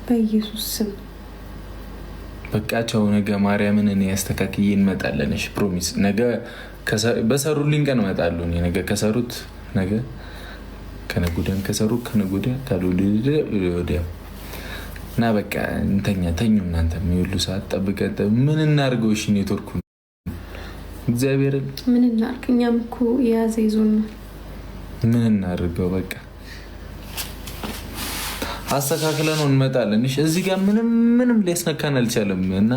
በኢየሱስ ስም በቃቸው። ነገ ማርያምን እኔ ያስተካክዬ እንመጣለን። እሺ ፕሮሚስ። ነገ በሰሩልኝ ቀን እመጣለሁ። እኔ ነገ ከሰሩት ነገ ከነጉዳን ከሰሩ ከነጉዳ ካልወለደ ወዲያ እና በቃ እንተኛ ተኙ። እናንተ የሚውሉ ሰዓት ጠብቀን ምን እናድርገው? እሺ ኔትወርኩ እግዚአብሔር ምን እናድርግ? እኛም እኮ የያዘ ይዞን ምን እናድርገው? በቃ አስተካክለን እንመጣለን። እሺ እዚህ ጋር ምንም ሊያስነካን አልቻለም እና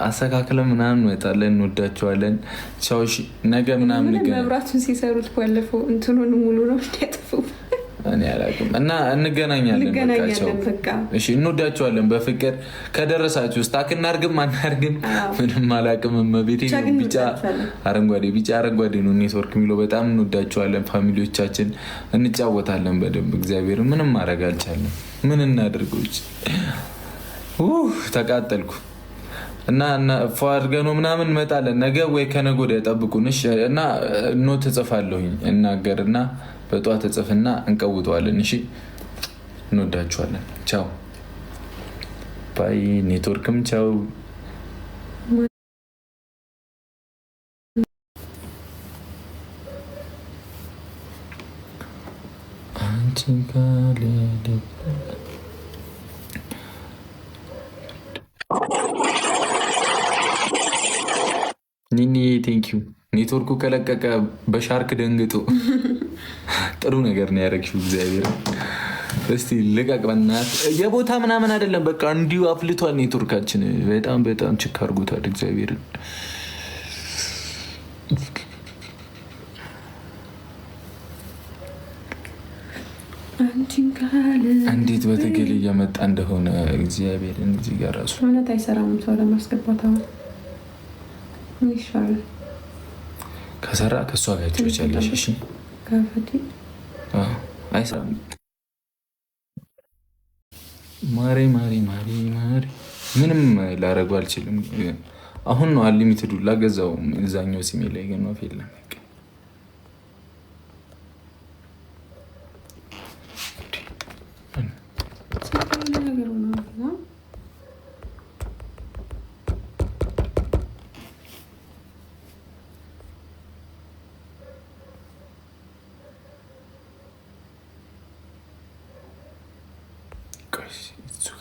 አስተካክለን ምናምን እንመጣለን። እንወዳቸዋለን። ቻው። እሺ ነገ ምናምን መብራቱን ሲሰሩት ባለፈው እንትኑን ሙሉ ነው እንዲያጠፉ እኔ አላውቅም እና እንገናኛለን። በቃ እሺ እንወዳቸዋለን። በፍቅር ከደረሳችሁ ስታክ እናርግም አናርግም ምንም አላውቅም። መቤቴ ቢጫ አረንጓዴ ነው ኔትወርክ የሚለው። በጣም እንወዳቸዋለን። ፋሚሊዎቻችን እንጫወታለን በደንብ። እግዚአብሔር ምንም ማድረግ አልቻለም። ምን እናድርገው? ተቃጠልኩ እና ፏድገኖ ምናምን እንመጣለን። ነገ ወይ ከነገ ወዲያ ጠብቁን እና ኖት እጽፋለሁኝ እናገርና በጧት እጽፍና እንቀውጠዋለን። እሺ እንወዳችኋለን። ቻው ባይ። ኔትወርክም ቻው። ኒኒ ቴንኪዩ። ኔትወርኩ ከለቀቀ በሻርክ ደንግጡ። ጥሩ ነገር ነው ያደረግሽው። እግዚአብሔር እስቲ ልቀቅ በእናትህ። የቦታ ምናምን አይደለም በቃ እንዲሁ አፍልቷል ኔትወርካችን። በጣም ችክ አድርጎታል። እግዚአብሔርን እንዴት በትግል እየመጣ እንደሆነ እግዚአብሔርን። እዚህ ጋር ራሱ እውነት አይሰራም ሰው ለማስገባት ይሻላል። ከሰራ ከእሷ ጋር ትችላለሽ። እሺ አይሰራም። ማሬ ምንም ላረጉ አልችልም። አሁን ነው አንሊሚትዱ ላገዛው። እዛኛው ሲሜ ላይ ግን ነው የለም።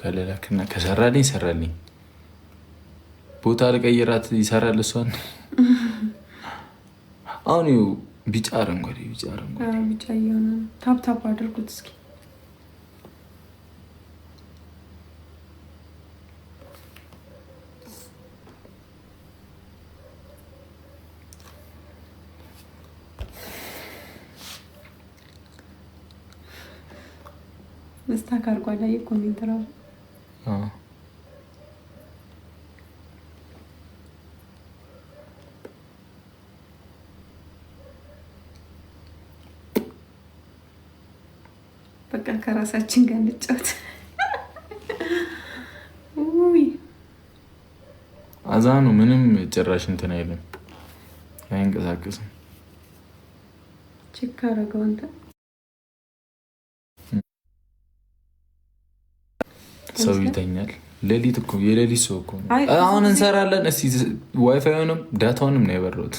ከሌላክና ከሰራልኝ ሰራልኝ። ቦታ ልቀይራት ይሰራል። እሷን አሁን ቢጫ አረንጓዴ እየሆነ ታፕታፕ አድርጉት እስኪ። መስታክ አርጓላ የኮሜንት ራሱ በቃ ከራሳችን ጋር እንጫወት። አዛኑ ምንም ጭራሽ እንትን አይልም፣ አይንቀሳቀስም። ችክ አደረገው አንተ። ሰው ይተኛል። ሌሊት እኮ የሌሊት ሰው እኮ አሁን እንሰራለን። እስቲ ዋይፋዩንም ዳታውንም ነው ያበራሁት።